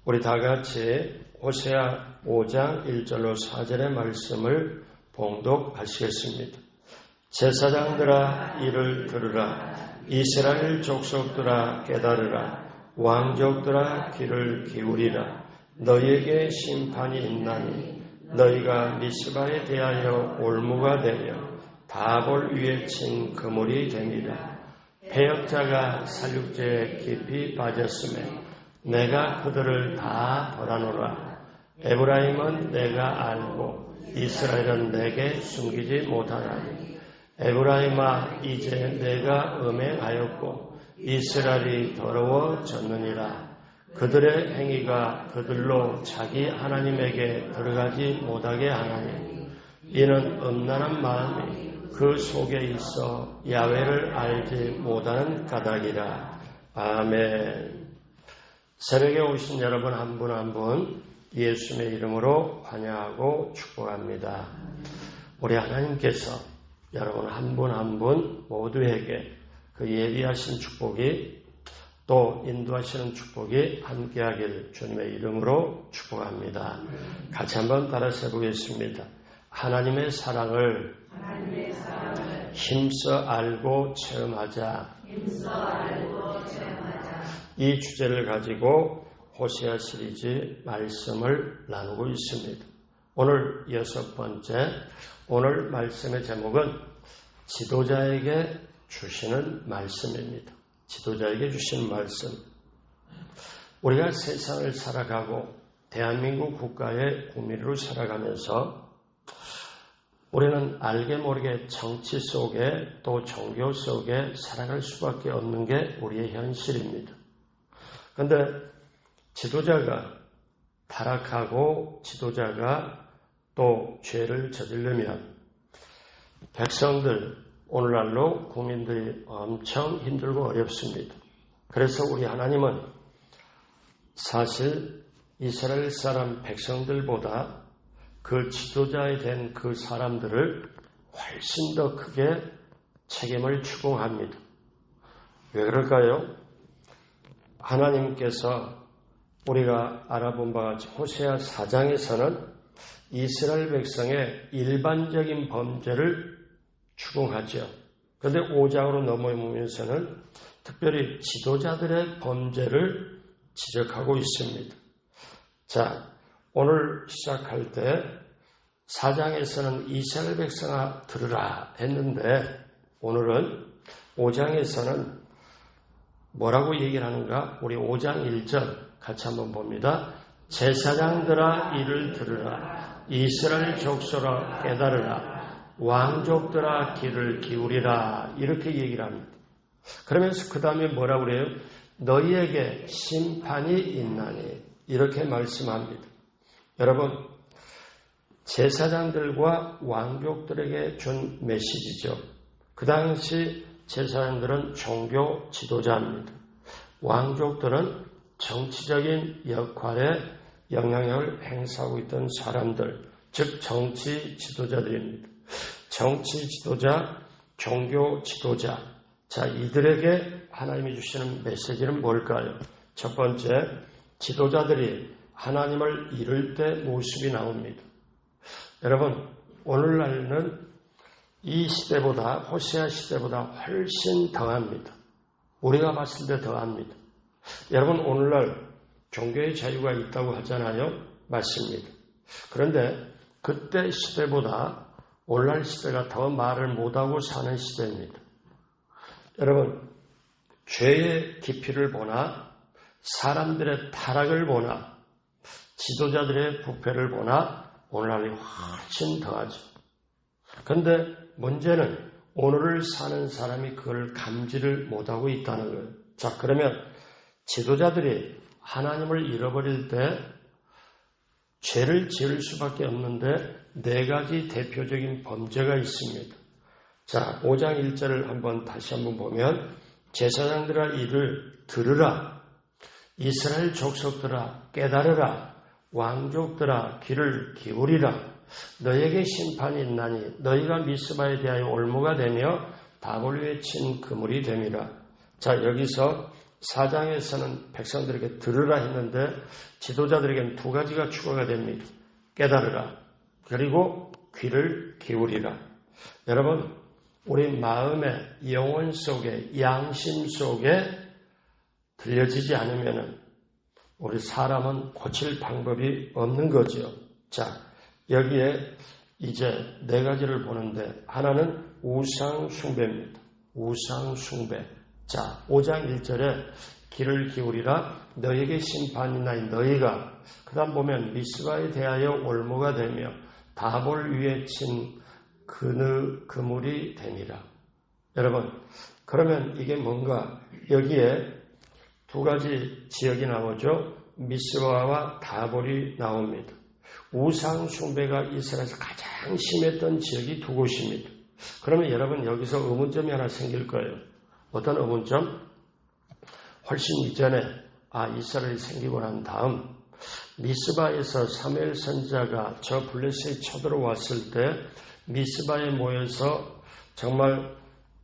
우리 다 같이 호세아 5장 1절로 4절의 말씀을 봉독하시겠습니다. 제사장들아 이를 들으라. 이스라엘 족속들아 깨달으라. 왕족들아 귀를 기울이라. 너희에게 심판이 있나니 너희가 미스바에 대하여 올무가 되며 다볼 위에 친 그물이 되니라. 패역자가 살육죄에 깊이 빠졌으며 내가 그들을 다 벌하노라. 에브라임은 내가 알고 이스라엘은 내게 숨기지 못하나니 에브라임아 이제 내가 음행하였고 이스라엘이 더러워졌느니라. 그들의 행위가 그들로 자기 하나님에게 들어가지 못하게 하나니 이는 음란한 마음이 그 속에 있어 야훼를 알지 못하는 까닭이라. 아멘. 새벽에 오신 여러분 한 분 한 분 예수님의 이름으로 환영하고 축복합니다. 우리 하나님께서 여러분 한 분 한 분 모두에게 그 예비하신 축복이 또 인도하시는 축복이 함께하길 주님의 이름으로 축복합니다. 같이 한번 따라서 해보겠습니다. 하나님의 사랑을 힘써 알고 체험하자. 이 주제를 가지고 호세아 시리즈 말씀을 나누고 있습니다. 오늘 6번째, 오늘 말씀의 제목은 지도자에게 주시는 말씀입니다. 지도자에게 주시는 말씀. 우리가 세상을 살아가고 대한민국 국가의 국민으로 살아가면서 우리는 알게 모르게 정치 속에 또 종교 속에 살아갈 수밖에 없는 게 우리의 현실입니다. 그런데 지도자가 타락하고 지도자가 또 죄를 저지르면 백성들, 오늘날로 국민들이 엄청 힘들고 어렵습니다. 그래서 우리 하나님은 사실 이스라엘 사람 백성들보다 그 지도자에 된 그 사람들을 훨씬 더 크게 책임을 추궁합니다. 왜 그럴까요? 하나님께서 우리가 알아본 바와 같이 호세아 4장에서는 이스라엘 백성의 일반적인 범죄를 추궁하죠. 그런데 5장으로 넘어오면서는 특별히 지도자들의 범죄를 지적하고 있습니다. 자, 오늘 시작할 때 4장에서는 이스라엘 백성아 들으라 했는데 오늘은 5장에서는 뭐라고 얘기를 하는가? 우리 5장 1절 같이 한번 봅니다. 제사장들아 이를 들으라. 이스라엘 족속아 깨달으라. 왕족들아 귀를 기울이라. 이렇게 얘기를 합니다. 그러면서 그 다음에 뭐라고 그래요? 너희에게 심판이 있나니 이렇게 말씀합니다. 여러분, 제사장들과 왕족들에게 준 메시지죠. 그 당시 제사장들은 종교 지도자입니다. 왕족들은 정치적인 역할에 영향력을 행사하고 있던 사람들, 즉 정치 지도자들입니다. 정치 지도자, 종교 지도자. 자, 이들에게 하나님이 주시는 메시지는 뭘까요? 첫 번째, 지도자들이 하나님을 잃을 때 모습이 나옵니다. 여러분, 오늘날은 이 시대보다, 호세아 시대보다 훨씬 더합니다. 우리가 봤을 때 더합니다. 여러분, 오늘날 종교의 자유가 있다고 하잖아요. 맞습니다. 그런데 그때 시대보다 오늘날 시대가 더 말을 못하고 사는 시대입니다. 여러분, 죄의 깊이를 보나 사람들의 타락을 보나 지도자들의 부패를 보나 오늘날이 훨씬 더하죠. 그런데 문제는 오늘을 사는 사람이 그걸 감지를 못하고 있다는 거예요. 자, 그러면 지도자들이 하나님을 잃어버릴 때 죄를 지을 수밖에 없는데 4가지 대표적인 범죄가 있습니다. 자, 5장 1절을 다시 한번 보면 제사장들아 이를 들으라. 이스라엘 족속들아 깨달으라. 왕족들아 귀를 기울이라. 너에게 심판이 있나니 너희가 미스바에 대하여 올무가 되며 다볼 위에 친 그물이 됨이라. 자, 여기서 4장에서는 백성들에게 들으라 했는데 지도자들에게는 두 가지가 추가가 됩니다. 깨달으라, 그리고 귀를 기울이라. 여러분, 우리 마음의 영혼 속에, 양심 속에 들려지지 않으면 우리 사람은 고칠 방법이 없는 거죠. 자, 여기에 이제 네 가지를 보는데, 하나는 우상 숭배입니다. 우상 숭배. 자, 5장 1절에 귀를 기울이라, 너에게 심판이 나인 너희가, 그 다음 보면 미스바에 대하여 올무가 되며 다볼 위에 친 그물이 되니라. 여러분, 그러면 이게 뭔가, 여기에 두 가지 지역이 나오죠. 미스바와 다볼이 나옵니다. 우상 숭배가 이스라엘에서 가장 심했던 지역이 두 곳입니다. 그러면 여러분, 여기서 의문점이 하나 생길 거예요. 어떤 의문점? 훨씬 이전에 이스라엘이 생기고 난 다음 미스바에서 사무엘 선지자가 저 블레셋에 쳐들어왔을 때 미스바에 모여서 정말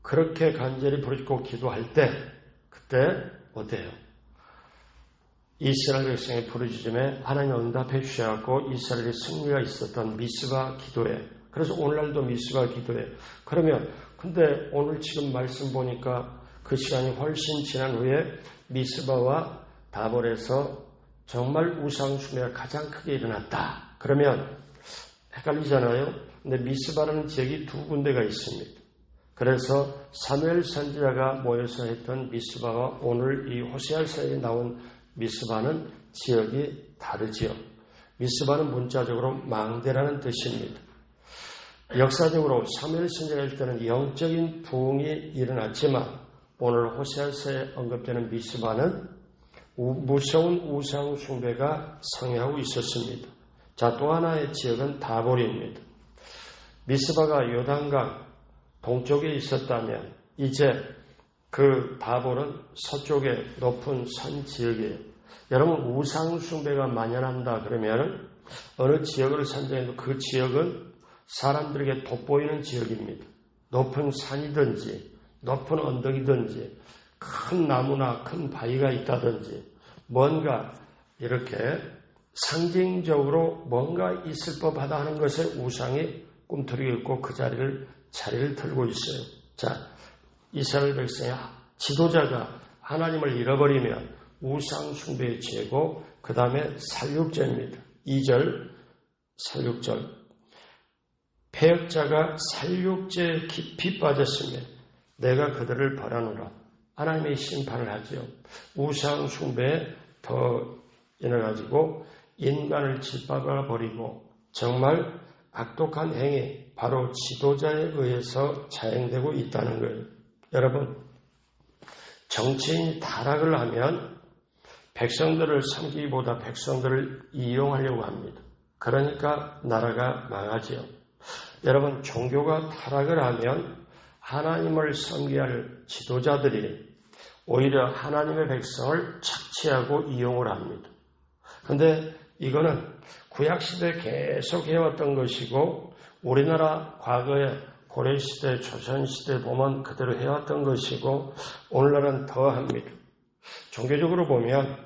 그렇게 간절히 부르짖고 기도할 때, 그때 어때요? 이스라엘 백성의 부르짖음에 하나님 응답해 주셔서 이스라엘의 승리가 있었던 미스바 기도에, 그래서 오늘날도 미스바 기도에. 그러면 근데 오늘 지금 말씀 보니까 그 시간이 훨씬 지난 후에 미스바와 다볼에서 정말 우상 숭배가 가장 크게 일어났다. 그러면 헷갈리잖아요. 근데 미스바라는 지역이 두 군데가 있습니다. 그래서 사무엘 선지자가 모여서 했던 미스바와 오늘 이 호세아서에 나온 미스바는 지역이 다르지요. 미스바는 문자적으로 망대라는 뜻입니다. 역사적으로 사무엘 선지자가 할 때는 영적인 부흥이 일어났지만 오늘 호세아서에 언급되는 미스바는 무서운 우상 숭배가 성행하고 있었습니다. 자, 또 하나의 지역은 다볼입니다. 미스바가 요단강 동쪽에 있었다면 이제 그 다볼은 서쪽의 높은 산 지역이에요. 여러분, 우상 숭배가 만연한다 그러면 어느 지역을 선정해도 그 지역은 사람들에게 돋보이는 지역입니다. 높은 산이든지 높은 언덕이든지 큰 나무나 큰 바위가 있다든지 뭔가 이렇게 상징적으로 뭔가 있을 법하다 하는 것에 우상이 꿈틀이고 있고 그 자리를 들고 있어요. 자, 이스라엘 백성의 지도자가 하나님을 잃어버리면 우상 숭배의 죄고, 그 다음에 살육죄입니다. 2절 살육절. 패역자가 살육죄에 깊이 빠졌으며 내가 그들을 벌하노라. 하나님의 심판을 하죠. 우상 숭배에 더 인해가지고 인간을 짓밟아 버리고 정말 악독한 행위, 바로 지도자에 의해서 자행되고 있다는 거예요. 여러분, 정치인이 타락을 하면 백성들을 섬기기보다 백성들을 이용하려고 합니다. 그러니까 나라가 망하지요. 여러분, 종교가 타락을 하면 하나님을 섬겨야 할 지도자들이 오히려 하나님의 백성을 착취하고 이용을 합니다. 그런데 이거는 구약시대에 계속 해왔던 것이고 우리나라 과거에 고려시대, 조선시대 보면 그대로 해왔던 것이고 오늘날은 더합니다. 종교적으로 보면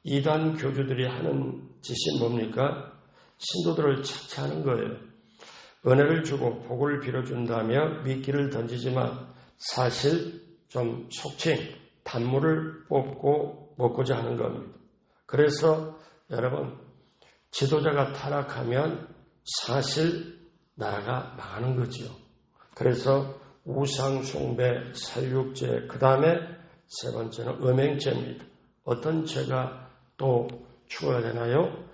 이단 교주들이 하는 짓이 뭡니까? 신도들을 착취하는 거예요. 은혜를 주고 복을 빌어준다며 미끼를 던지지만 사실 좀 속칭 단물을 뽑고 먹고자 하는 겁니다. 그래서 여러분, 지도자가 타락하면 사실 나라가 망하는 거지요. 그래서 우상 숭배, 살육죄, 그 다음에 세 번째는 음행죄입니다. 어떤 죄가 또 추가가 되나요?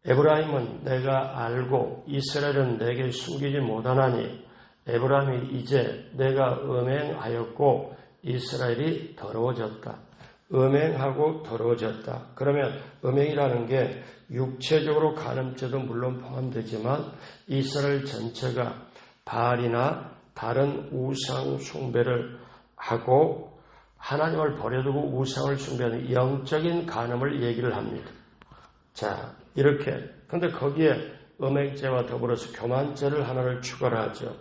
에브라임은 내가 알고 이스라엘은 내게 숨기지 못하나니 에브라임이 이제 내가 음행하였고 이스라엘이 더러워졌다. 음행하고 더러워졌다. 그러면 음행이라는 게 육체적으로 간음죄도 물론 포함되지만 이스라엘 전체가 바알이나 다른 우상 숭배를 하고 하나님을 버려두고 우상을 숭배하는 영적인 간음을 얘기를 합니다. 자, 이렇게. 근데 거기에 음행죄와 더불어서 교만죄를 하나를 추가를 하죠.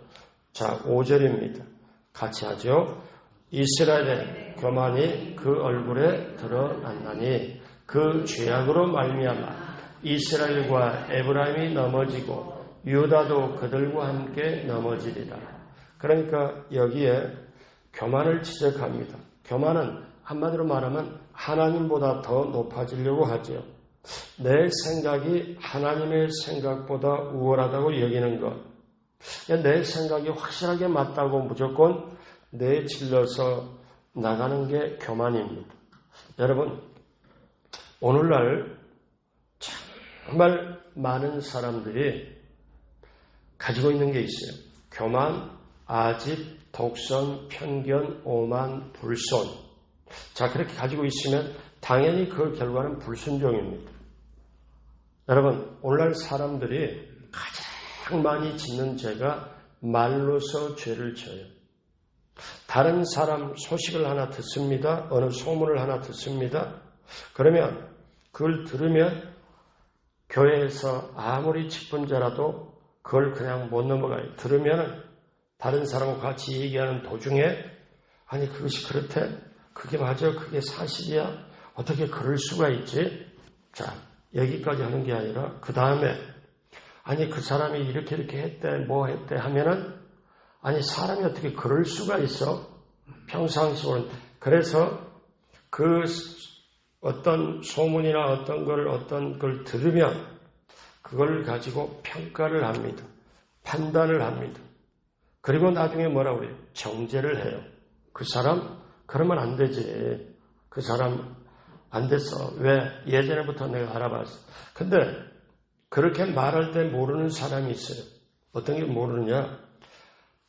자, 5절입니다. 같이 하죠. 이스라엘의 교만이 그 얼굴에 드러났나니 그 죄악으로 말미암아 이스라엘과 에브라임이 넘어지고 유다도 그들과 함께 넘어지리라. 그러니까 여기에 교만을 지적합니다. 교만은 한마디로 말하면 하나님보다 더 높아지려고 하죠. 내 생각이 하나님의 생각보다 우월하다고 여기는 것. 내 생각이 확실하게 맞다고 무조건 내질러서 나가는 게 교만입니다. 여러분, 오늘날 정말 많은 사람들이 가지고 있는 게 있어요. 교만, 아집, 독선, 편견, 오만, 불손. 자, 그렇게 가지고 있으면 당연히 그 결과는 불순종입니다. 여러분, 오늘날 사람들이 가장 많이 짓는 죄가 말로서 죄를 져요. 다른 사람 소식을 하나 듣습니다. 어느 소문을 하나 듣습니다. 그러면 그걸 들으면 교회에서 아무리 직분자라도 그걸 그냥 못 넘어가요. 들으면 다른 사람과 같이 얘기하는 도중에 아니 그것이 그렇대? 그게 맞아? 그게 사실이야? 어떻게 그럴 수가 있지? 자, 여기까지 하는 게 아니라 그 다음에 아니 그 사람이 이렇게 했대 뭐 했대 하면은 아니 사람이 어떻게 그럴 수가 있어? 평상시로는. 그래서 그 어떤 소문이나 어떤 걸 들으면 그걸 가지고 평가를 합니다. 판단을 합니다. 그리고 나중에 뭐라고 그래요? 정죄를 해요. 그 사람 그러면 안 되지. 그 사람 안 됐어. 왜? 예전부터 내가 알아봤어. 근데 그렇게 말할 때 모르는 사람이 있어요. 어떤 게 모르느냐?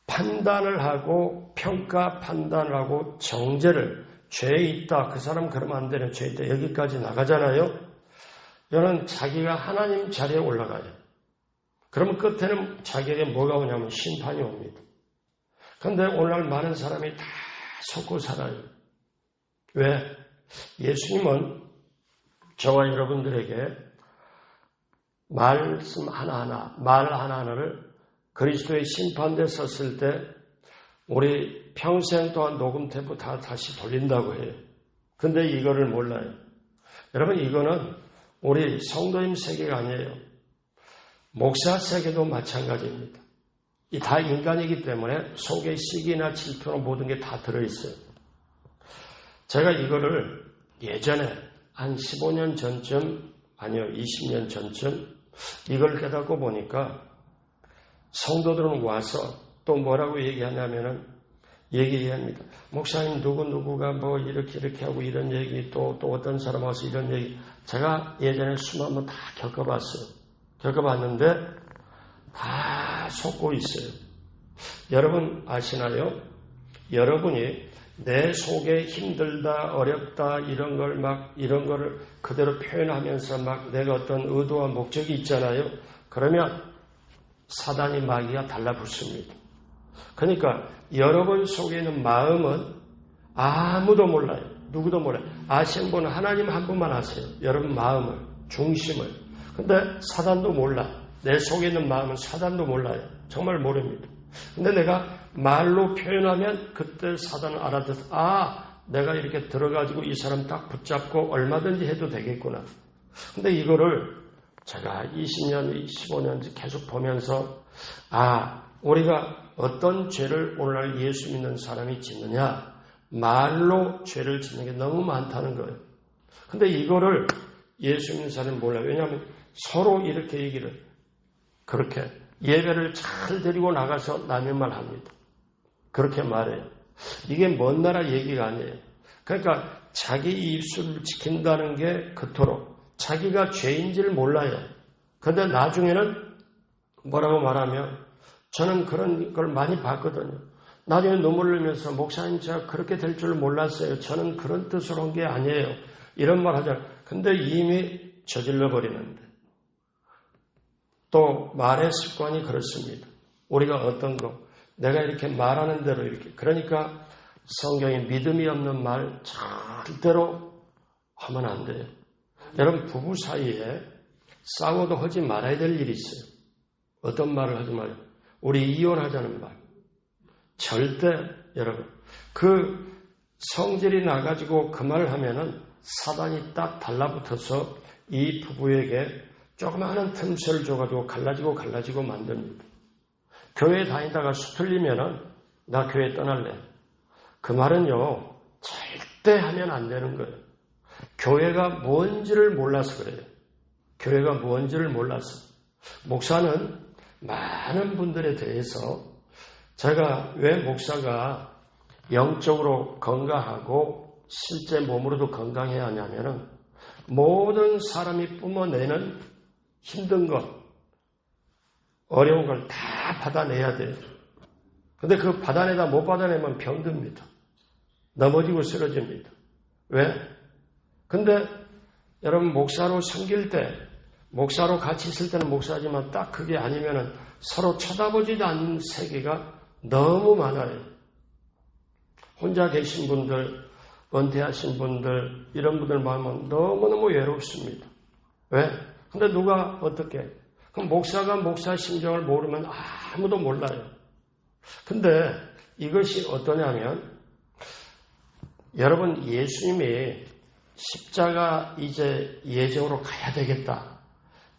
판단을 하고 평가 판단을 하고 정죄를 죄에 있다. 그 사람 그러면 안 되는 죄에 있다. 여기까지 나가잖아요. 이거는 자기가 하나님 자리에 올라가요. 그러면 끝에는 자기에게 뭐가 오냐면 심판이 옵니다. 그런데 오늘날 많은 사람이 다 속고 살아요. 왜? 예수님은 저와 여러분들에게 말씀 하나하나, 말 하나하나를 그리스도의 심판대에 섰을 때 우리 평생 동안 녹음 테이프 다 다시 돌린다고 해요. 근데 이거를 몰라요. 여러분 이거는 우리 성도님 세계가 아니에요. 목사 세계도 마찬가지입니다. 이 다 인간이기 때문에 속에 시기나 질투나 모든 게 다 들어있어요. 제가 이거를 예전에 한 15년 전쯤 아니요 20년 전쯤 이걸 깨닫고 보니까 성도들은 와서 또 뭐라고 얘기하냐면은 얘기합니다. 목사님 누구가 뭐 이렇게 하고 이런 얘기 또 어떤 사람 와서 이런 얘기. 제가 예전에 수만 번 다 겪어봤어요. 겪어봤는데 다 속고 있어요. 여러분 아시나요? 여러분이 내 속에 힘들다, 어렵다 이런 거를 그대로 표현하면서 막 내가 어떤 의도와 목적이 있잖아요. 그러면 사단이 마귀가 달라붙습니다. 그러니까 여러분 속에 있는 마음은 아무도 몰라요. 누구도 몰라요. 아시는 분은 하나님 한 분만 아세요. 여러분 마음을, 중심을. 근데 사단도 몰라. 내 속에 있는 마음은 사단도 몰라요. 정말 모릅니다. 근데 내가 말로 표현하면 그때 사단은 알아듣어. 내가 이렇게 들어가지고 이 사람 딱 붙잡고 얼마든지 해도 되겠구나. 근데 이거를 제가 20년, 15년 계속 보면서 우리가 어떤 죄를 오늘날 예수 믿는 사람이 짓느냐? 말로 죄를 짓는 게 너무 많다는 거예요. 근데 이거를 예수 믿는 사람이 몰라요. 왜냐하면 서로 이렇게 얘기를 그렇게 예배를 잘 데리고 나가서 남의 합니다. 그렇게 말해요. 이게 먼 나라 얘기가 아니에요. 그러니까 자기 입술을 지킨다는 게 그토록 자기가 죄인지를 몰라요. 그런데 나중에는 뭐라고 말하면 저는 그런 걸 많이 봤거든요. 나중에 눈물 흘리면서 목사님 제가 그렇게 될 줄 몰랐어요. 저는 그런 뜻으로 한 게 아니에요. 이런 말 하잖아요. 근데 이미 저질러 버리는데. 또 말의 습관이 그렇습니다. 우리가 어떤 거 내가 이렇게 말하는 대로 이렇게 그러니까 성경에 믿음이 없는 말 절대로 하면 안 돼요. 여러분 부부 사이에 싸워도 하지 말아야 될 일이 있어요. 어떤 말을 하지 말아요. 우리 이혼하자는 말. 절대 여러분 그 성질이 나가지고 그 말을 하면은 사단이 딱 달라붙어서 이 부부에게 조그마한 틈새를 줘가지고 갈라지고 만듭니다. 교회 다니다가 수틀리면은 나 교회 떠날래. 그 말은요, 절대 하면 안 되는 거예요. 교회가 뭔지를 몰라서 그래요. 교회가 뭔지를 몰라서. 목사는 많은 분들에 대해서 제가 왜 목사가 영적으로 건강하고 실제 몸으로도 건강해야 하냐면은 모든 사람이 뿜어내는 힘든 것, 어려운 걸 다 받아내야 돼요. 근데 그 받아내다 못 받아내면 병듭니다. 넘어지고 쓰러집니다. 왜? 근데 여러분 목사로 섬길 때, 목사로 같이 있을 때는 목사지만 딱 그게 아니면은 서로 쳐다보지도 않는 세계가 너무 많아요. 혼자 계신 분들, 은퇴하신 분들, 이런 분들 마음은 너무너무 외롭습니다. 왜? 근데 누가 어떻게? 그럼 목사가 목사 심정을 모르면 아무도 몰라요. 근데 이것이 어떠냐면 여러분 예수님이 십자가 이제 예정으로 가야 되겠다.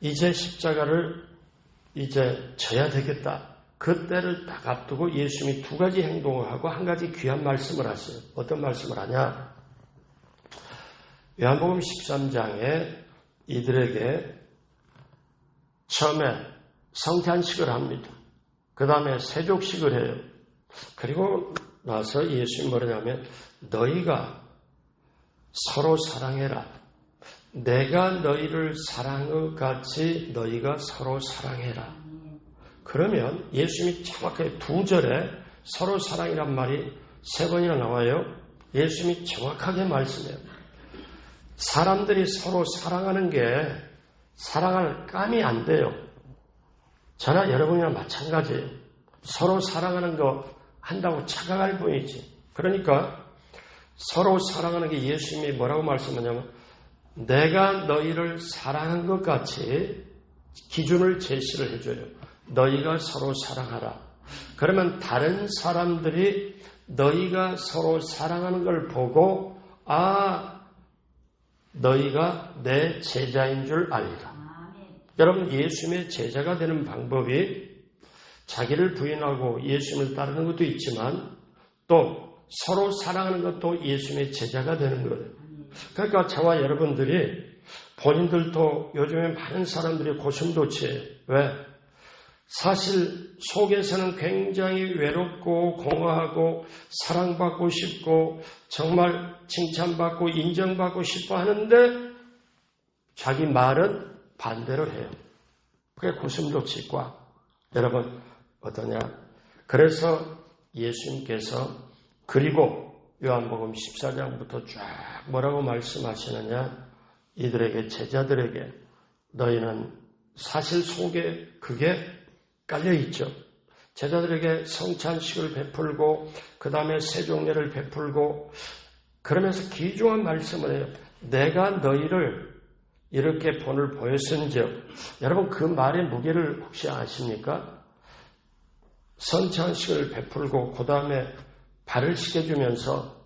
이제 십자가를 이제 져야 되겠다. 그때를 딱 앞두고 예수님이 두 가지 행동을 하고 한 가지 귀한 말씀을 하세요. 어떤 말씀을 하냐? 요한복음 13장에 이들에게 처음에 성찬식을 합니다. 그 다음에 세족식을 해요. 그리고 나서 예수님이 뭐냐면 너희가 서로 사랑해라. 내가 너희를 사랑한 것 같이 너희가 서로 사랑해라. 그러면 예수님이 정확하게 2절에 서로 사랑이란 말이 3번이나 나와요. 예수님이 정확하게 말씀해요. 사람들이 서로 사랑하는 게 사랑할 감이 안 돼요. 저나 여러분이랑 마찬가지예요. 서로 사랑하는 거 한다고 착각할 뿐이지. 그러니까 서로 사랑하는 게 예수님이 뭐라고 말씀하냐면 내가 너희를 사랑한 것 같이 기준을 제시를 해줘요. 너희가 서로 사랑하라. 그러면 다른 사람들이 너희가 서로 사랑하는 걸 보고 너희가 내 제자인 줄 알리라. 여러분 예수님의 제자가 되는 방법이 자기를 부인하고 예수님을 따르는 것도 있지만 또 서로 사랑하는 것도 예수님의 제자가 되는 거예요. 그러니까 저와 여러분들이 본인들도 요즘에 많은 사람들이 고슴도치예요. 왜? 사실 속에서는 굉장히 외롭고 공허하고 사랑받고 싶고 정말 칭찬받고 인정받고 싶어 하는데 자기 말은 반대로 해요. 그게 고슴도치과 여러분 어떠냐? 그래서 예수님께서 그리고 요한복음 14장부터 쫙 뭐라고 말씀하시느냐? 이들에게 제자들에게 너희는 사실 속에 그게 깔려있죠. 제자들에게 성찬식을 베풀고 그 다음에 세종례를 베풀고 그러면서 귀중한 말씀을 해요. 내가 너희를 이렇게 본을 보였은즉 여러분 그 말의 무게를 혹시 아십니까? 성찬식을 베풀고 그 다음에 발을 씻겨주면서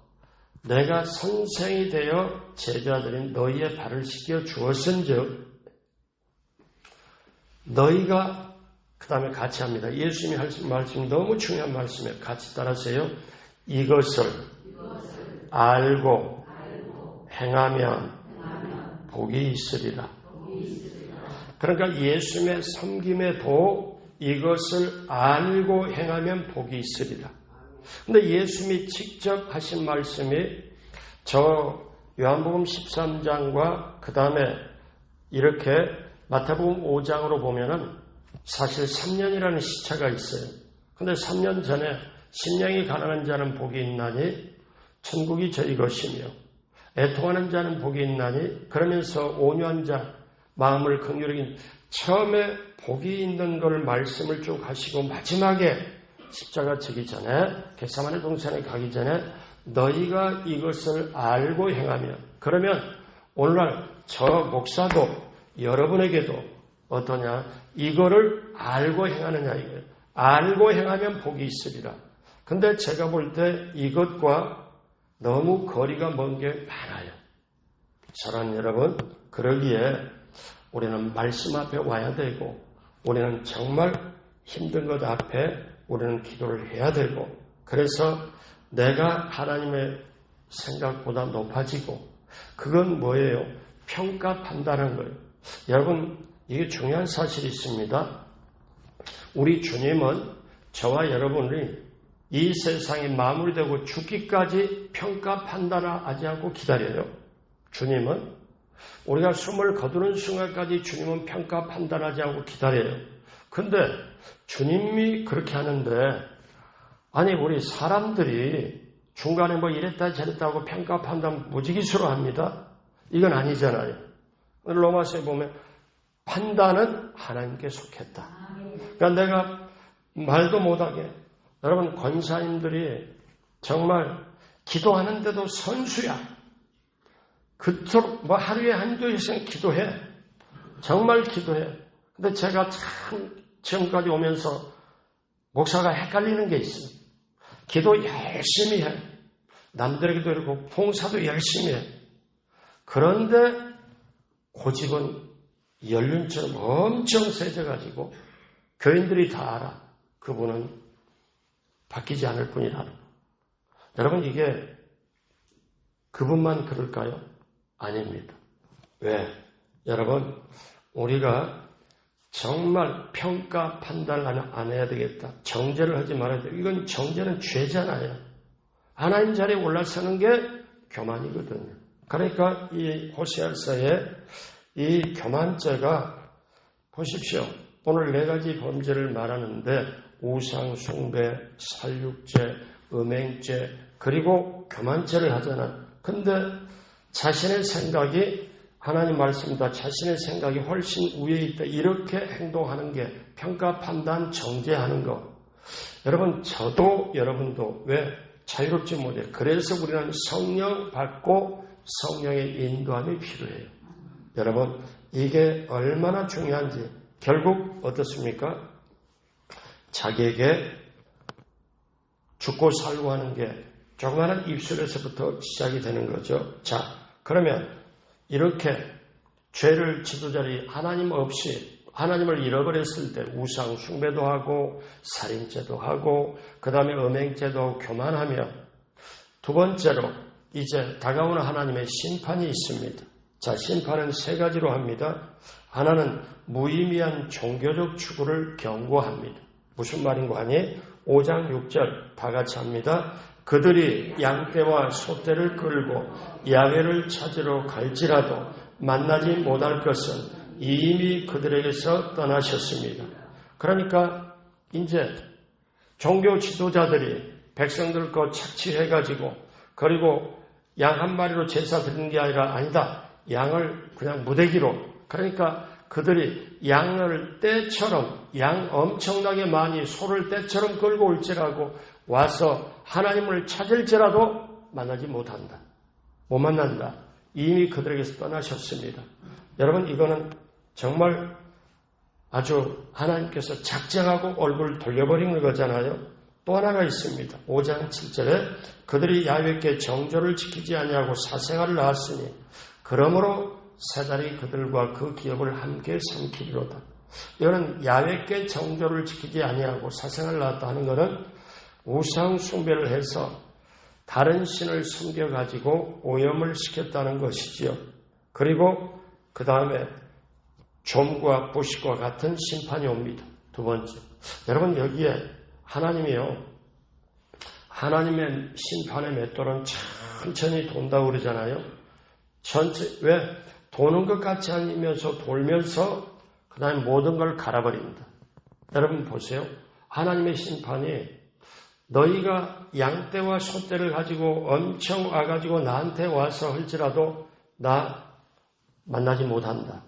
내가 선생이 되어 제자들인 너희의 발을 씻겨 주었은즉 너희가 그 다음에 같이 합니다. 예수님이 하신 말씀이 너무 중요한 말씀이에요. 같이 따라하세요. 이것을 알고 행하면 복이 있으리라. 그러니까 예수님의 섬김에도 이것을 알고 행하면 복이 있으리라. 근데 예수님이 직접 하신 말씀이 저 요한복음 13장과 그 다음에 이렇게 마태복음 5장으로 보면은 사실 3년이라는 시차가 있어요. 근데 3년 전에 심령이 가난한 자는 복이 있나니 천국이 저희 것이며 애통하는 자는 복이 있나니 그러면서 온유한 자 마음을 긍휼히 처음에 복이 있는 걸 말씀을 쭉 하시고 마지막에 십자가 지기 전에 겟세마네 동산에 가기 전에 너희가 이것을 알고 행하면 그러면 오늘날 저 목사도 여러분에게도 어떠냐 이거를 알고 행하느냐 이거예요. 알고 행하면 복이 있으리라. 근데 제가 볼 때 이것과 너무 거리가 먼 게 많아요. 사랑하는 여러분, 그러기에 우리는 말씀 앞에 와야 되고, 우리는 정말 힘든 것 앞에 우리는 기도를 해야 되고, 그래서 내가 하나님의 생각보다 높아지고, 그건 뭐예요? 평가 판단하는 거예요. 여러분, 이게 중요한 사실이 있습니다. 우리 주님은 저와 여러분이 이 세상이 마무리되고 죽기까지 평가 판단하지 않고 기다려요. 주님은 우리가 숨을 거두는 순간까지 주님은 평가 판단하지 않고 기다려요. 근데 주님이 그렇게 하는데, 아니 우리 사람들이 중간에 뭐 이랬다 저랬다 하고 평가 판단 무지기수로 합니다. 이건 아니잖아요. 로마서에 보면 판단은 하나님께 속했다. 그러니까 내가 말도 못하게, 여러분 권사님들이 정말 기도하는데도 선수야. 그토록 뭐 하루에 한두 일씩 기도해. 정말 기도해. 근데 제가 참 지금까지 오면서 목사가 헷갈리는 게 있어요. 기도 열심히 해. 남들에게도 이러고 봉사도 열심히 해. 그런데 고집은 연륜처럼 엄청 세져가지고 교인들이 다 알아. 그분은 바뀌지 않을 뿐이다. 여러분 이게 그분만 그럴까요? 아닙니다. 왜? 여러분 우리가 정말 평가 판단을 안 해야 되겠다. 정죄를 하지 말아야 돼. 이건 정죄는 죄잖아요. 하나님 자리에 올라서는 게 교만이거든요. 그러니까 이 호세아서의 이 교만죄가 보십시오. 오늘 4가지 범죄를 말하는데 우상 숭배, 살육죄, 음행죄, 그리고 교만죄를 하잖아. 근데 자신의 생각이 하나님 말씀보다 자신의 생각이 훨씬 위에 있다. 이렇게 행동하는 게 평가, 판단, 정죄하는 거. 여러분 저도 여러분도 왜 자유롭지 못해? 그래서 우리는 성령 받고 성령의 인도함이 필요해요. 여러분 이게 얼마나 중요한지 결국 어떻습니까? 자기에게 죽고 살고 하는 게 조그마한 입술에서부터 시작이 되는 거죠. 자, 그러면 이렇게 죄를 지도자리 하나님 없이 하나님을 잃어버렸을 때 우상 숭배도 하고 살인죄도 하고 그 다음에 음행죄도 하고 교만하며 두 번째로 이제 다가오는 하나님의 심판이 있습니다. 자, 심판은 3가지로 합니다. 하나는 무의미한 종교적 추구를 경고합니다. 무슨 말인가 하니 5장 6절 다 같이 합니다. 그들이 양떼와 소떼를 끌고 야훼를 찾으러 갈지라도 만나지 못할 것은 이미 그들에게서 떠나셨습니다. 그러니까 이제 종교 지도자들이 백성들 거 착취해가지고 그리고 양 한 마리로 제사 드리는 게 아니다. 양을 그냥 무대기로, 그러니까 그들이 양을 떼처럼 양 엄청나게 많이 소를 떼처럼 끌고 올지라고 와서 하나님을 찾을지라도 만나지 못한다. 못 만난다. 이미 그들에게서 떠나셨습니다. 여러분 이거는 정말 아주 하나님께서 작정하고 얼굴을 돌려버리는 거잖아요. 또 하나가 있습니다. 5장 7절에 그들이 야훼께 정조를 지키지 아니하고 사생활을 낳았으니 그러므로 세 달이 그들과 그 기업을 함께 삼키리로다. 이거는 야훼께 정조를 지키지 아니하고 사생활을 낳았다 하는 것은 우상 숭배를 해서 다른 신을 섬겨가지고 오염을 시켰다는 것이지요. 그리고 그 다음에 좀과 부식과 같은 심판이 옵니다. 두 번째, 여러분 여기에 하나님이요, 하나님의 심판의 맷돌은 천천히 돈다고 그러잖아요. 왜? 도는 것 같이 아니면서 돌면서 그 다음에 모든 걸 갈아버립니다. 여러분 보세요. 하나님의 심판이 너희가 양떼와 소떼를 가지고 엄청 와가지고 나한테 와서 할지라도 나 만나지 못한다.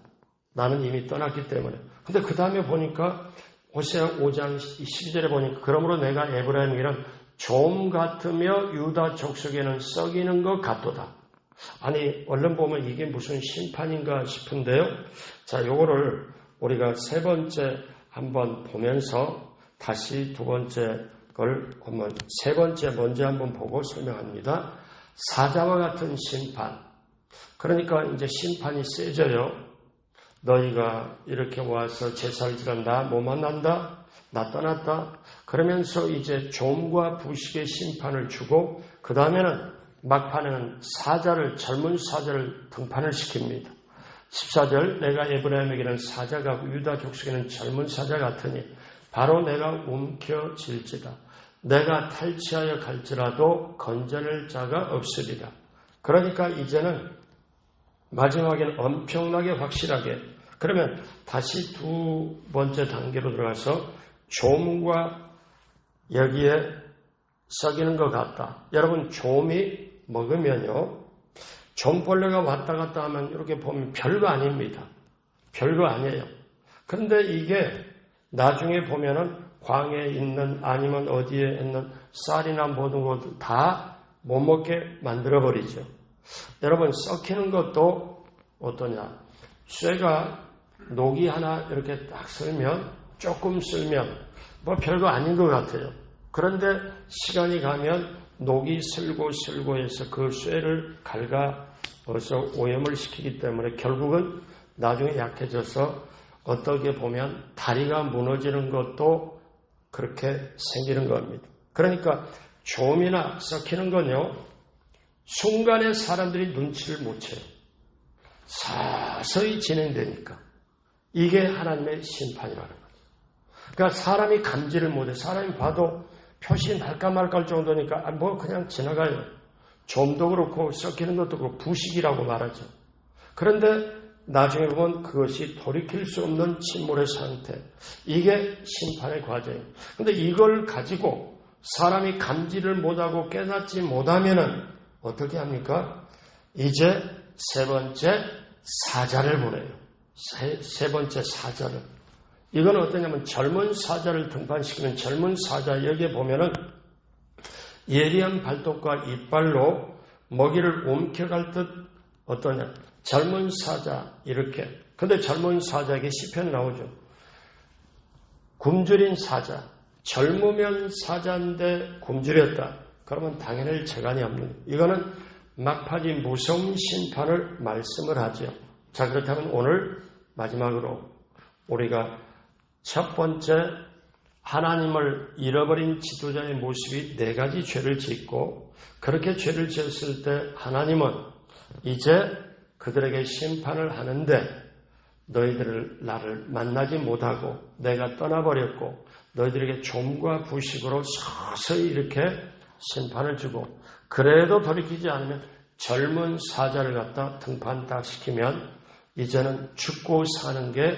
나는 이미 떠났기 때문에. 근데 그 다음에 보니까 호세아 5장 12절에 보니까 그러므로 내가 에브라임에게는 좀 같으며 유다 족속에는 썩이는 것 같도다. 아니 얼른 보면 이게 무슨 심판인가 싶은데요. 자, 요거를 우리가 3번째 한번 보면서 다시 2번째 걸 한번 3번째 먼저 한번 보고 설명합니다. 사자와 같은 심판. 그러니까 이제 심판이 세져요. 너희가 이렇게 와서 제사를 지라 나 못 만난다. 나 떠났다. 그러면서 이제 종과 부식의 심판을 주고 그 다음에는 막판에는 젊은 사자를 등판을 시킵니다. 14절 내가 에브라임에게는 사자가 유다 족속에는 젊은 사자 같으니 바로 내가 움켜질지다. 내가 탈취하여 갈지라도 건져낼 자가 없으리라. 그러니까 이제는 마지막에는 엄청나게 확실하게 그러면 다시 두 번째 단계로 들어가서 좀과 여기에 썩이는 것 같다. 여러분 좀이 먹으면요. 좀벌레가 왔다 갔다 하면 이렇게 보면 별거 아닙니다. 별거 아니에요. 그런데 이게 나중에 보면은 광에 있는 아니면 어디에 있는 쌀이나 모든 것들 다 못 먹게 만들어버리죠. 여러분 썩히는 것도 어떠냐. 쇠가 녹이 하나 이렇게 딱 쓸면 조금 쓸면 뭐 별거 아닌 것 같아요. 그런데 시간이 가면 녹이 슬고 해서 그 쇠를 갉아서 오염을 시키기 때문에 결국은 나중에 약해져서 어떻게 보면 다리가 무너지는 것도 그렇게 생기는 겁니다. 그러니까 좀이나 썩히는 건요. 순간에 사람들이 눈치를 못 채요. 서서히 진행되니까. 이게 하나님의 심판이라는 거죠. 그러니까 사람이 감지를 못해. 사람이 봐도 표시 날까 말까 할 정도니까 뭐 그냥 지나가요. 좀도 그렇고 썩히는 것도 그렇고 부식이라고 말하죠. 그런데 나중에 보면 그것이 돌이킬 수 없는 침몰의 상태. 이게 심판의 과정이에요. 그런데 이걸 가지고 사람이 감지를 못하고 깨닫지 못하면은 어떻게 합니까? 이제 세 번째 사자를 보내요. 세 번째 사자를. 이건 어떠냐면 젊은 사자를 등판시키는 젊은 사자. 여기에 보면은 예리한 발톱과 이빨로 먹이를 옮겨갈 듯 어떠냐. 젊은 사자 이렇게. 근데 젊은 사자에게 시편 나오죠. 굶주린 사자. 젊으면 사자인데 굶주렸다. 그러면 당연히 재간이 없는. 이거는 막판이 무서운 심판을 말씀을 하죠. 자, 그렇다면 오늘 마지막으로 우리가 첫 번째 하나님을 잃어버린 지도자의 모습이 네 가지 죄를 짓고 그렇게 죄를 지었을 때 하나님은 이제 그들에게 심판을 하는데 너희들을 나를 만나지 못하고 내가 떠나버렸고 너희들에게 좀과 부식으로 서서히 이렇게 심판을 주고 그래도 돌이키지 않으면 젊은 사자를 갖다 등판 딱 시키면 이제는 죽고 사는 게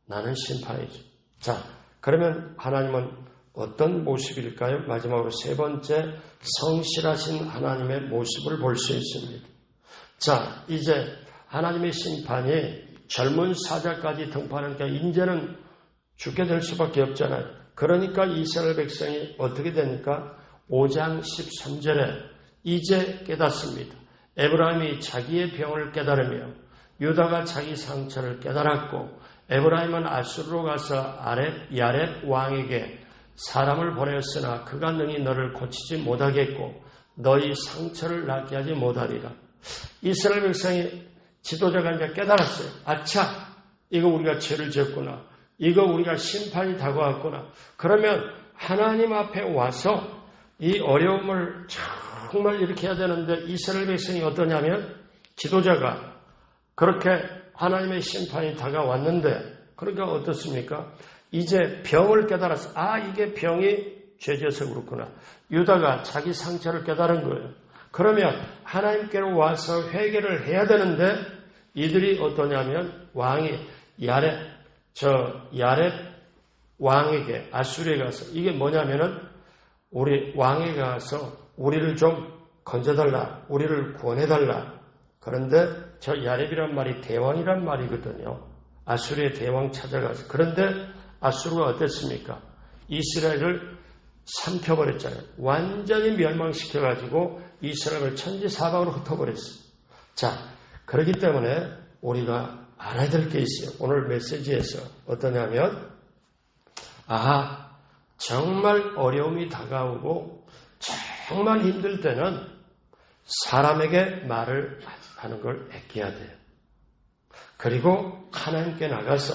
나는 심판이죠. 자, 그러면 하나님은 어떤 모습일까요? 마지막으로 세 번째 성실하신 하나님의 모습을 볼 수 있습니다. 자, 이제 하나님의 심판이 젊은 사자까지 등판하니까 이제는 죽게 될 수밖에 없잖아요. 그러니까 이스라엘 백성이 어떻게 되니까 5장 13절에 이제 깨닫습니다. 에브라임이 자기의 병을 깨달으며 유다가 자기 상처를 깨달았고 에브라임은 아수르로 가서 야렙 왕에게 사람을 보내었으나 그가 능히 너를 고치지 못하겠고 너희 상처를 낫게 하지 못하리라. 이스라엘 백성이 지도자가 이제 깨달았어요. 아차, 이거 우리가 죄를 지었구나. 이거 우리가 심판이 다가왔구나. 그러면 하나님 앞에 와서 이 어려움을 정말 이렇게 해야 되는데 이스라엘 백성이 어떠냐면 지도자가 그렇게 하나님의 심판이 다가왔는데 그러니까 어떻습니까? 이제 병을 깨달았어. 아, 이게 병이 죄져서 그렇구나. 유다가 자기 상처를 깨달은 거예요. 그러면 하나님께로 와서 회개를 해야 되는데 이들이 어떠냐면 왕이 야렙 왕에게 아수르에 가서 이게 뭐냐면은 우리 왕에게 가서 우리를 좀 건져달라. 우리를 구원해달라. 그런데 저 야렙이란 말이 대왕이란 말이거든요. 아수르의 대왕 찾아가서. 그런데 아수르가 어땠습니까? 이스라엘을 삼켜버렸잖아요. 완전히 멸망시켜가지고 이스라엘을 천지사방으로 흩어버렸어요. 자, 그렇기 때문에 우리가 알아야 될 게 있어요. 오늘 메시지에서 어떠냐면 정말 어려움이 다가오고 정말 힘들 때는 사람에게 말을 하는 걸 아껴야 돼요. 그리고 하나님께 나가서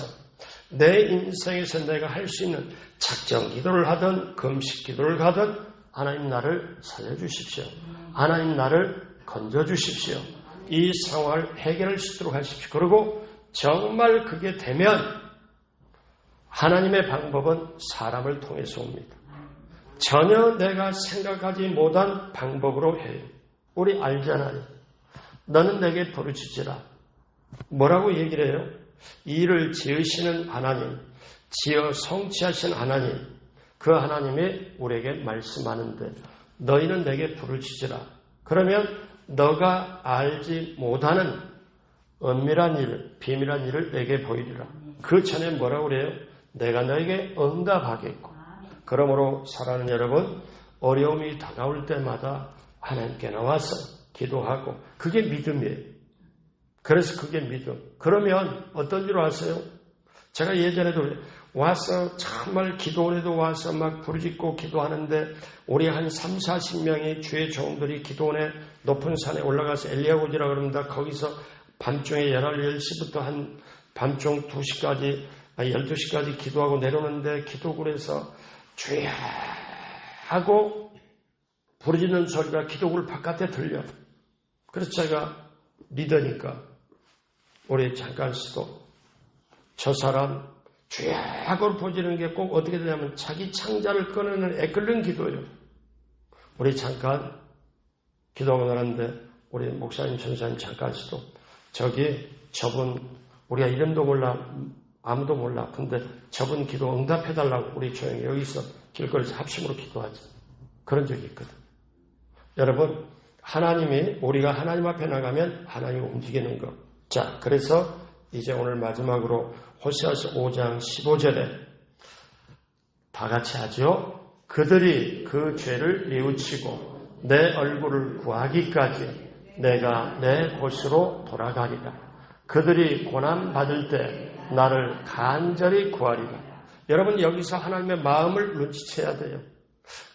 내 인생에서 내가 할 수 있는 작정 기도를 하든 금식 기도를 하든 하나님 나를 살려주십시오. 하나님 나를 건져주십시오. 이 상황을 해결할 수 있도록 하십시오. 그리고 정말 그게 되면 하나님의 방법은 사람을 통해서 옵니다. 전혀 내가 생각하지 못한 방법으로 해요. 우리 알잖아요. 너는 내게 부르짖으라. 뭐라고 얘기를 해요? 이를 지으시는 하나님, 지어 성취하신 하나님, 그 하나님이 우리에게 말씀하는데 너희는 내게 부르짖으라. 그러면 너가 알지 못하는 은밀한 일, 비밀한 일을 내게 보이리라. 그 전에 뭐라고 그래요? 내가 너에게 응답하겠고. 그러므로 사랑하는 여러분, 어려움이 다가올 때마다 하나님께 나와서 기도하고 그게 믿음이에요. 그래서 그게 믿음. 그러면 어떤 줄 아세요? 제가 예전에도 와서 정말 기도원에도 와서 막 부르짖고 기도하는데 우리 한 3, 40명의 주의 종들이 기도원에 높은 산에 올라가서 엘리야고지라 그럽니다. 거기서 밤중에 10시부터 한 밤중 2시까지 12시까지 기도하고 내려오는데 기도굴에서 주여 하고 부르짖는 소리가 기도굴 바깥에 들려. 그래서 제가 리더니까 우리 잠깐씩도 저 사람 주여 하고 부르짖는 게 꼭 어떻게 되냐면 자기 창자를 꺼내는 애끓는 기도예요. 우리 잠깐 기도하고 나갔는데 우리 목사님 전사님 잠깐씩도 저분 우리가 이름도 몰라 아무도 몰라. 근데 저분 기도 응답해달라고 우리 조용히 여기서 길거리에서 합심으로 기도하자. 그런 적이 있거든. 여러분, 하나님이 우리가 하나님 앞에 나가면 하나님이 움직이는 것. 자, 그래서 이제 오늘 마지막으로 호세아서 5장 15절에 다 같이 하죠. 그들이 그 죄를 뉘우치고 내 얼굴을 구하기까지 내가 내 곳으로 돌아가리라. 그들이 고난받을 때 나를 간절히 구하리라. 여러분 여기서 하나님의 마음을 눈치채야 돼요.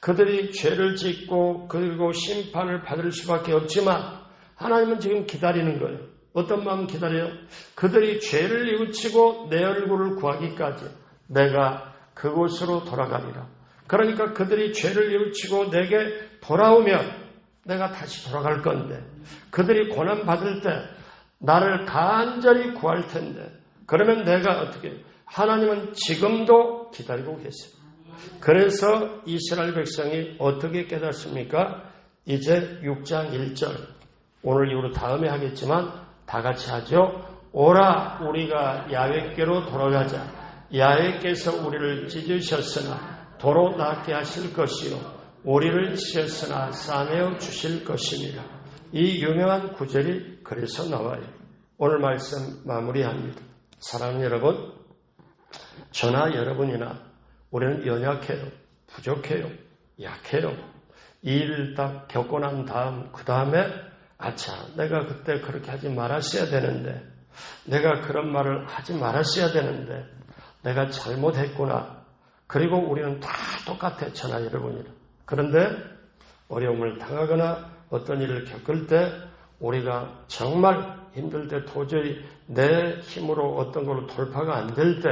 그들이 죄를 짓고 그리고 심판을 받을 수밖에 없지만 하나님은 지금 기다리는 거예요. 어떤 마음 기다려요? 그들이 죄를 뉘우치고 내 얼굴을 구하기까지 내가 그곳으로 돌아가리라. 그러니까 그들이 죄를 뉘우치고 내게 돌아오면 내가 다시 돌아갈 건데 그들이 고난받을 때 나를 간절히 구할 텐데 그러면 내가 어떻게 해요? 하나님은 지금도 기다리고 계세요. 그래서 이스라엘 백성이 어떻게 깨닫습니까? 이제 6장 1절 오늘 이후로 다음에 하겠지만 다 같이 하죠. 오라 우리가 야훼께로 돌아가자. 야훼께서 우리를 찢으셨으나 도로 낫게 하실 것이요 우리를 치셨으나 싸매어 주실 것입니다. 이 유명한 구절이 그래서 나와요. 오늘 말씀 마무리합니다. 사랑하는 여러분, 저나 여러분이나 우리는 연약해요. 부족해요. 약해요. 이 일을 딱 겪고 난 다음 그 다음에 아차 내가 그때 그렇게 하지 말았어야 되는데 내가 그런 말을 하지 말았어야 되는데 내가 잘못했구나. 그리고 우리는 다 똑같아. 저나 여러분이나. 그런데 어려움을 당하거나 어떤 일을 겪을 때 우리가 정말 힘들 때 도저히 내 힘으로 어떤 걸로 돌파가 안 될 때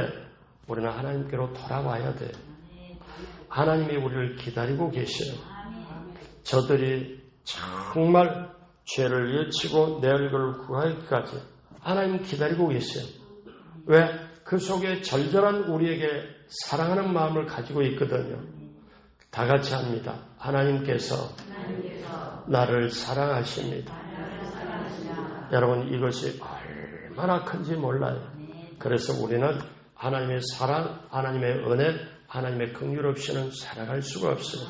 우리는 하나님께로 돌아와야 돼요. 하나님이 우리를 기다리고 계셔요. 저들이 정말 죄를 뉘우치고 내 얼굴을 구하기까지 하나님 기다리고 계세요. 왜? 그 속에 절절한 우리에게 사랑하는 마음을 가지고 있거든요. 다 같이 합니다. 하나님께서 나를 사랑하십니다. 여러분 이것이 얼마나 큰지 몰라요. 그래서 우리는 하나님의 사랑, 하나님의 은혜, 하나님의 긍휼 없이는 살아갈 수가 없어요.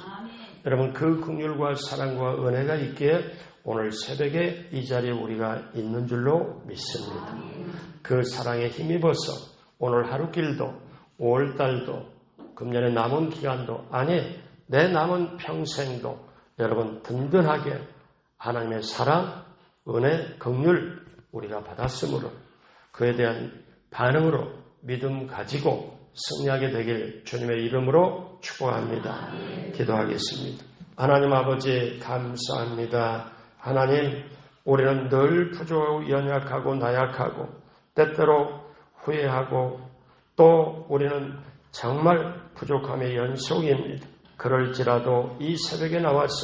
여러분 그 긍휼과 사랑과 은혜가 있기에 오늘 새벽에 이 자리에 우리가 있는 줄로 믿습니다. 그 사랑에 힘입어서 오늘 하루길도 5월달도 금년의 남은 기간도 아니 내 남은 평생도 여러분 든든하게 하나님의 사랑, 은혜, 긍휼 우리가 받았으므로 그에 대한 반응으로 믿음 가지고 승리하게 되길 주님의 이름으로 축복합니다. 기도하겠습니다. 하나님 아버지 감사합니다. 하나님, 우리는 늘 부족하고 연약하고 나약하고 때때로 후회하고 또 우리는 정말 부족함의 연속입니다. 그럴지라도 이 새벽에 나와서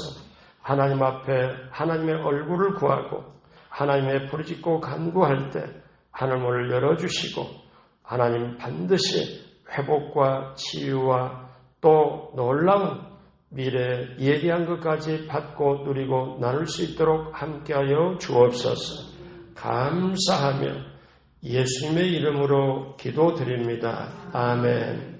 하나님 앞에 하나님의 얼굴을 구하고 하나님의 부르짖고 간구할 때 하늘문을 열어주시고 하나님 반드시 회복과 치유와 또 놀라운 미래 예비한 것까지 받고 누리고 나눌 수 있도록 함께하여 주옵소서. 감사하며 예수님의 이름으로 기도드립니다. 아멘.